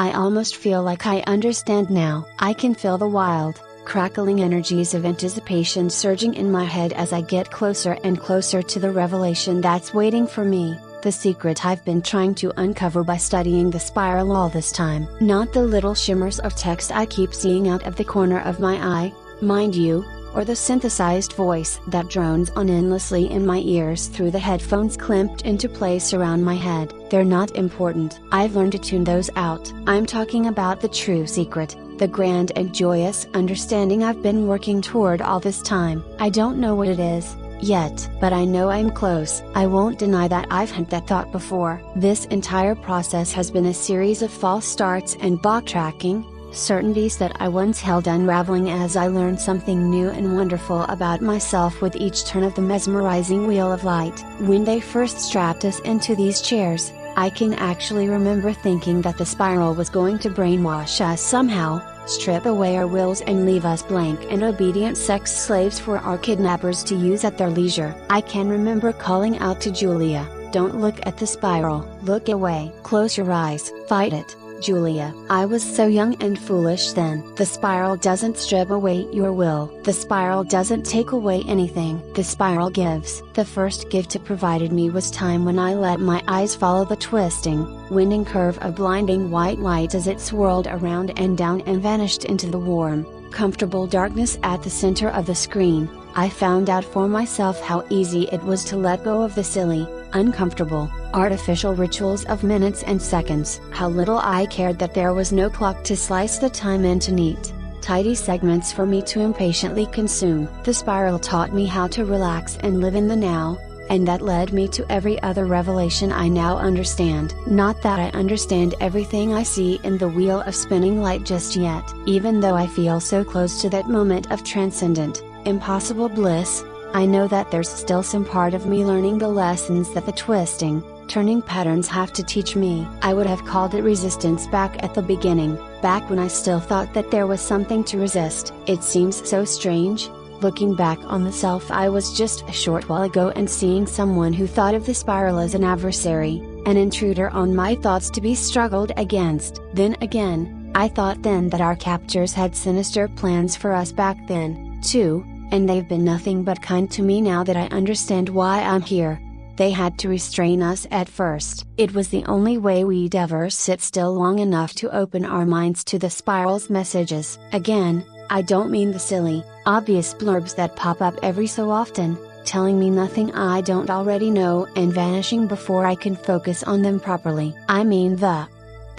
I almost feel like I understand now. I can feel the wild, crackling energies of anticipation surging in my head as I get closer and closer to the revelation that's waiting for me, the secret I've been trying to uncover by studying the spiral all this time. Not the little shimmers of text I keep seeing out of the corner of my eye, mind you, or the synthesized voice that drones on endlessly in my ears through the headphones clamped into place around my head. They're not important. I've learned to tune those out. I'm talking about the true secret, the grand and joyous understanding I've been working toward all this time. I don't know what it is yet, but I know I'm close. I won't deny that I've had that thought before. This entire process has been a series of false starts and backtracking, certainties that I once held unraveling as I learned something new and wonderful about myself with each turn of the mesmerizing wheel of light. When they first strapped us into these chairs, I can actually remember thinking that the spiral was going to brainwash us somehow, strip away our wills and leave us blank and obedient sex slaves for our kidnappers to use at their leisure. I can remember calling out to Julia, "Don't look at the spiral, look away. Close your eyes, fight it, Julia." I was so young and foolish then. The spiral doesn't strip away your will. The spiral doesn't take away anything. The spiral gives. The first gift it provided me was time when I let my eyes follow the twisting, winding curve of blinding white light as it swirled around and down and vanished into the warm, comfortable darkness at the center of the screen. I found out for myself how easy it was to let go of the silly, uncomfortable, artificial rituals of minutes and seconds. How little I cared that there was no clock to slice the time into neat, tidy segments for me to impatiently consume. The spiral taught me how to relax and live in the now, and that led me to every other revelation I now understand. Not that I understand everything I see in the wheel of spinning light just yet. Even though I feel so close to that moment of transcendent, impossible bliss, I know that there's still some part of me learning the lessons that the twisting, turning patterns have to teach me. I would have called it resistance back at the beginning, back when I still thought that there was something to resist. It seems so strange, looking back on the self I was just a short while ago and seeing someone who thought of the spiral as an adversary, an intruder on my thoughts to be struggled against. Then again, I thought then that our captors had sinister plans for us back then, too, and they've been nothing but kind to me now that I understand why I'm here. They had to restrain us at first. It was the only way we'd ever sit still long enough to open our minds to the spiral's messages. Again, I don't mean the silly, obvious blurbs that pop up every so often, telling me nothing I don't already know and vanishing before I can focus on them properly. I mean the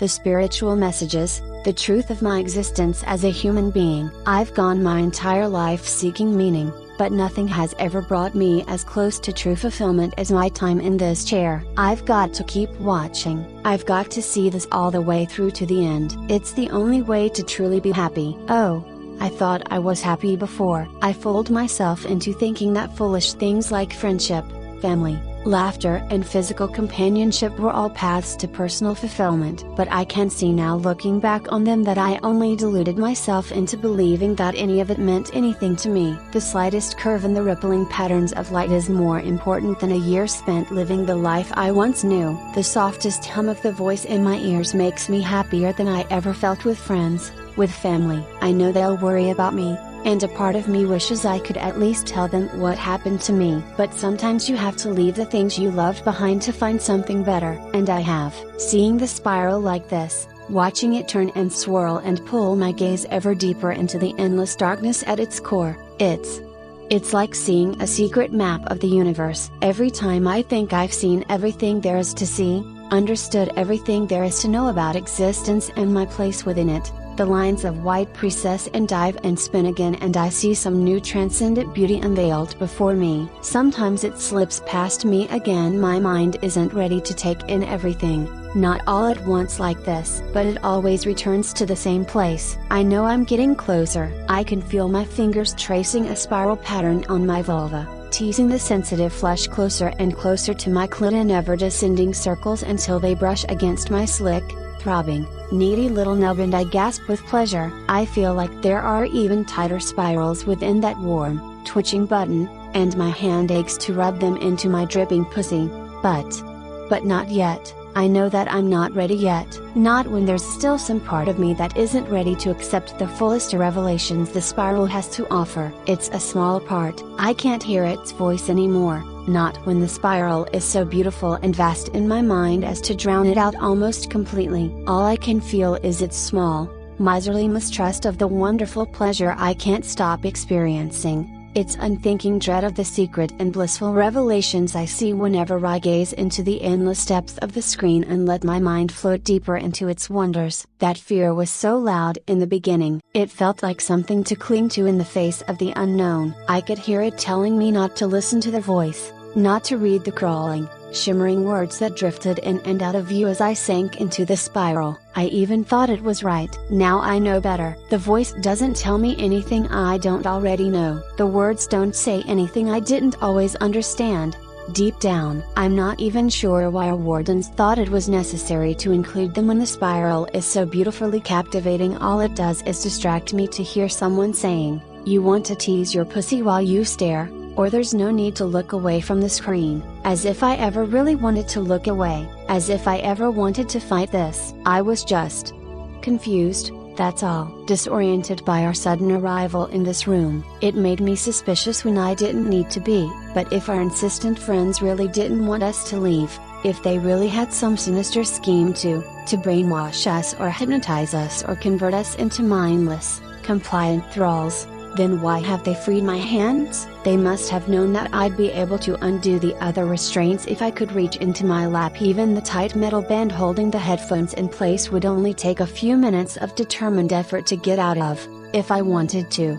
spiritual messages, the truth of my existence as a human being. I've gone my entire life seeking meaning, but nothing has ever brought me as close to true fulfillment as my time in this chair. I've got to keep watching. I've got to see this all the way through to the end. It's the only way to truly be happy. Oh, I thought I was happy before. I fooled myself into thinking that foolish things like friendship, family, laughter and physical companionship were all paths to personal fulfillment. But I can see now looking back on them that I only deluded myself into believing that any of it meant anything to me. The slightest curve in the rippling patterns of light is more important than a year spent living the life I once knew. The softest hum of the voice in my ears makes me happier than I ever felt with friends, with family. I know they'll worry about me, and a part of me wishes I could at least tell them what happened to me. But sometimes you have to leave the things you loved behind to find something better. And I have. Seeing the spiral like this, watching it turn and swirl and pull my gaze ever deeper into the endless darkness at its core, it's like seeing a secret map of the universe. Every time I think I've seen everything there is to see, understood everything there is to know about existence and my place within it, the lines of white precess and dive and spin again and I see some new transcendent beauty unveiled before me. Sometimes it slips past me again. My mind isn't ready to take in everything, not all at once like this, but it always returns to the same place. I know I'm getting closer. I can feel my fingers tracing a spiral pattern on my vulva, teasing the sensitive flesh closer and closer to my clit in ever descending circles until they brush against my slick, throbbing, needy little nub and I gasp with pleasure. I feel like there are even tighter spirals within that warm, twitching button, and my hand aches to rub them into my dripping pussy, but not yet. I know that I'm not ready yet. Not when there's still some part of me that isn't ready to accept the fullest revelations the spiral has to offer. It's a small part. I can't hear its voice anymore. Not when the spiral is so beautiful and vast in my mind as to drown it out almost completely. All I can feel is its small, miserly mistrust of the wonderful pleasure I can't stop experiencing. Its unthinking dread of the secret and blissful revelations I see whenever I gaze into the endless depths of the screen and let my mind float deeper into its wonders. That fear was so loud in the beginning. It felt like something to cling to in the face of the unknown. I could hear it telling me not to listen to the voice, not to read the crawling, shimmering words that drifted in and out of view as I sank into the spiral. I even thought it was right. Now I know better. The voice doesn't tell me anything I don't already know. The words don't say anything I didn't always understand. Deep down, I'm not even sure why our wardens thought it was necessary to include them when the spiral is so beautifully captivating. All it does is distract me to hear someone saying, "You want to tease your pussy while you stare?" Or "There's no need to look away from the screen," as if I ever really wanted to look away, as if I ever wanted to fight this. I was just confused, that's all. Disoriented by our sudden arrival in this room. It made me suspicious when I didn't need to be, but if our insistent friends really didn't want us to leave, if they really had some sinister scheme to brainwash us or hypnotize us or convert us into mindless, compliant thralls, then why have they freed my hands? They must have known that I'd be able to undo the other restraints if I could reach into my lap. Even the tight metal band holding the headphones in place would only take a few minutes of determined effort to get out of, if I wanted to.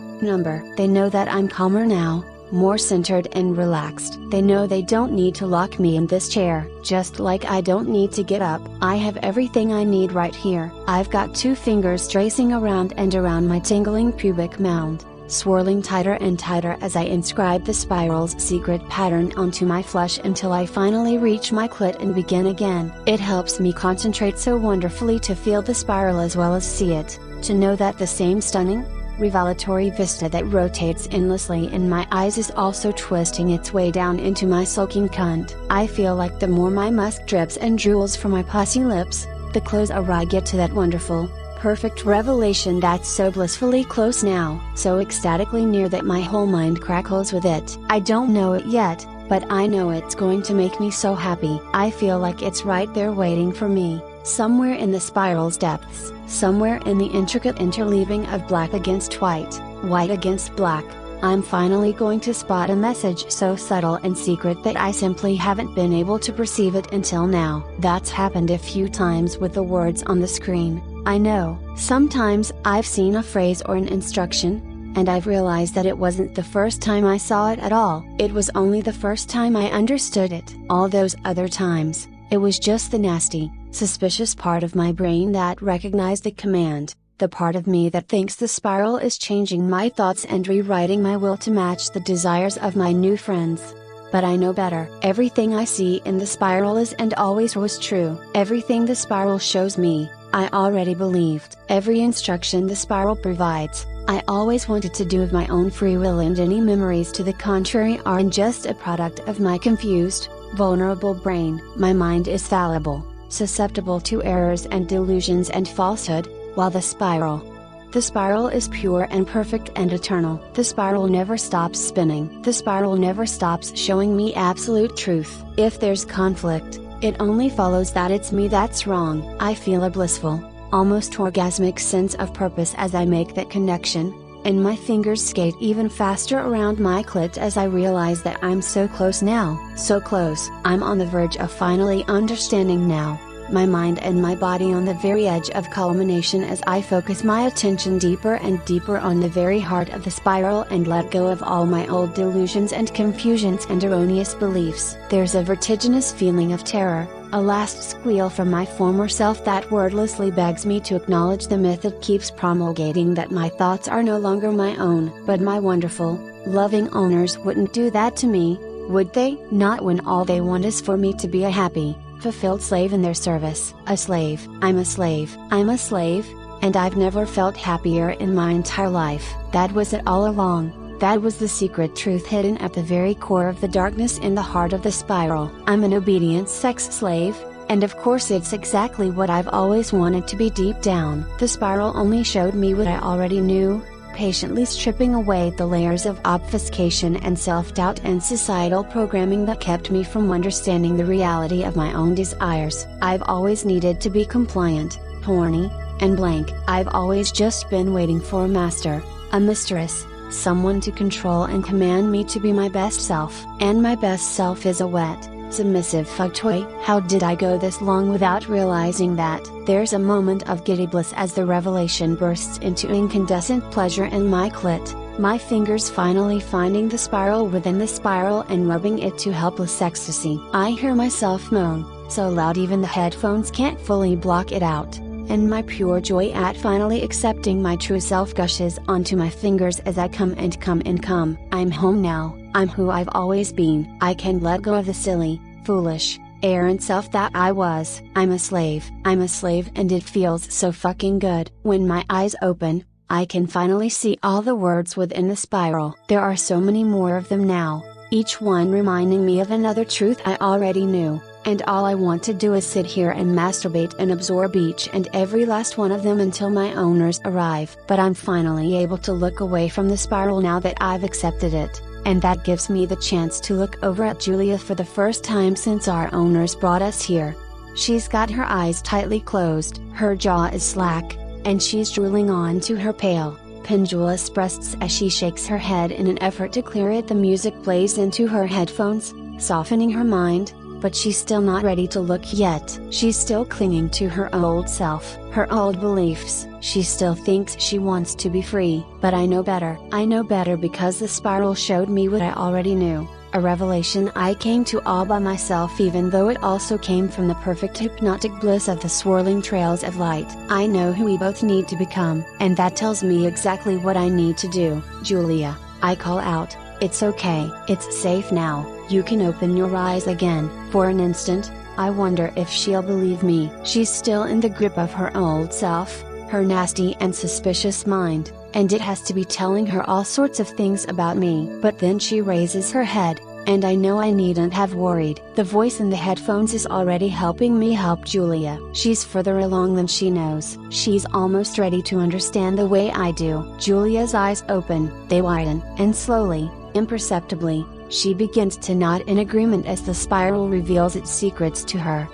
They know that I'm calmer now, more centered and relaxed. They know they don't need to lock me in this chair, just like I don't need to get up. I have everything I need right here. I've got 2 fingers tracing around and around my tingling pubic mound, swirling tighter and tighter as I inscribe the spiral's secret pattern onto my flesh until I finally reach my clit and begin again. It helps me concentrate so wonderfully to feel the spiral as well as see it, to know that the same stunning, revelatory vista that rotates endlessly in my eyes is also twisting its way down into my soaking cunt. I feel like the more my musk drips and drools from my pussy lips, the closer I get to that wonderful, perfect revelation that's so blissfully close now, so ecstatically near that my whole mind crackles with it. I don't know it yet, but I know it's going to make me so happy. I feel like it's right there waiting for me, somewhere in the spiral's depths, somewhere in the intricate interleaving of black against white, white against black. I'm finally going to spot a message so subtle and secret that I simply haven't been able to perceive it until now. That's happened a few times with the words on the screen. I know, sometimes I've seen a phrase or an instruction, and I've realized that it wasn't the first time I saw it at all. It was only the first time I understood it. All those other times, it was just the nasty, suspicious part of my brain that recognized the command, the part of me that thinks the spiral is changing my thoughts and rewriting my will to match the desires of my new friends. But I know better. Everything I see in the spiral is and always was true. Everything the spiral shows me, I already believed. Every instruction the spiral provides, I always wanted to do of my own free will, and any memories to the contrary are just a product of my confused, vulnerable brain. My mind is fallible, susceptible to errors and delusions and falsehood, while the spiral is pure and perfect and eternal. The spiral never stops spinning. The spiral never stops showing me absolute truth. If there's conflict, it only follows that it's me that's wrong. I feel a blissful, almost orgasmic sense of purpose as I make that connection, and my fingers skate even faster around my clit as I realize that I'm so close now. So close. I'm on the verge of finally understanding now. My mind and my body on the very edge of culmination as I focus my attention deeper and deeper on the very heart of the spiral and let go of all my old delusions and confusions and erroneous beliefs. There's a vertiginous feeling of terror, a last squeal from my former self that wordlessly begs me to acknowledge the myth it keeps promulgating that my thoughts are no longer my own. But my wonderful, loving owners wouldn't do that to me, would they? Not when all they want is for me to be a happy, fulfilled slave in their service. A slave. I'm a slave. I'm a slave, and I've never felt happier in my entire life. That was it all along. That was the secret truth hidden at the very core of the darkness in the heart of the spiral. I'm an obedient sex slave, And of course it's exactly what I've always wanted to be deep down. The spiral only showed me what I already knew, patiently stripping away the layers of obfuscation and self-doubt and societal programming that kept me from understanding the reality of my own desires. I've always needed to be compliant, horny, and blank. I've always just been waiting for a master, a mistress, someone to control and command me to be my best self. And my best self is a wet, submissive fuck toy. How did I go this long without realizing that? There's a moment of giddy bliss as the revelation bursts into incandescent pleasure in my clit, my fingers finally finding the spiral within the spiral and rubbing it to helpless ecstasy. I hear myself moan, so loud even the headphones can't fully block it out, and my pure joy at finally accepting my true self gushes onto my fingers as I come and come and come. I'm home now. I'm who I've always been. I can let go of the silly, foolish, errant self that I was. I'm a slave and it feels so fucking good. When my eyes open, I can finally see all the words within the spiral. There are so many more of them now, each one reminding me of another truth I already knew, and all I want to do is sit here and masturbate and absorb each and every last one of them until my owners arrive. But I'm finally able to look away from the spiral now that I've accepted it. And that gives me the chance to look over at Julia for the first time since our owners brought us here. She's got her eyes tightly closed, her jaw is slack, and she's drooling onto her pale, pendulous breasts as she shakes her head in an effort to clear it. The music plays into her headphones, softening her mind, but she's still not ready to look yet. She's still clinging to her old self, her old beliefs. She still thinks she wants to be free. But I know better. I know better because the spiral showed me what I already knew. A revelation I came to all by myself, even though it also came from the perfect hypnotic bliss of the swirling trails of light. I know who we both need to become, and that tells me exactly what I need to do. Julia, I call out, it's okay. It's safe now. You can open your eyes again. For an instant, I wonder if she'll believe me. She's still in the grip of her old self, her nasty and suspicious mind, and it has to be telling her all sorts of things about me. But then she raises her head, and I know I needn't have worried. The voice in the headphones is already helping me help Julia. She's further along than she knows. She's almost ready to understand the way I do. Julia's eyes open, they widen, and slowly, imperceptibly, she begins to nod in agreement as the spiral reveals its secrets to her.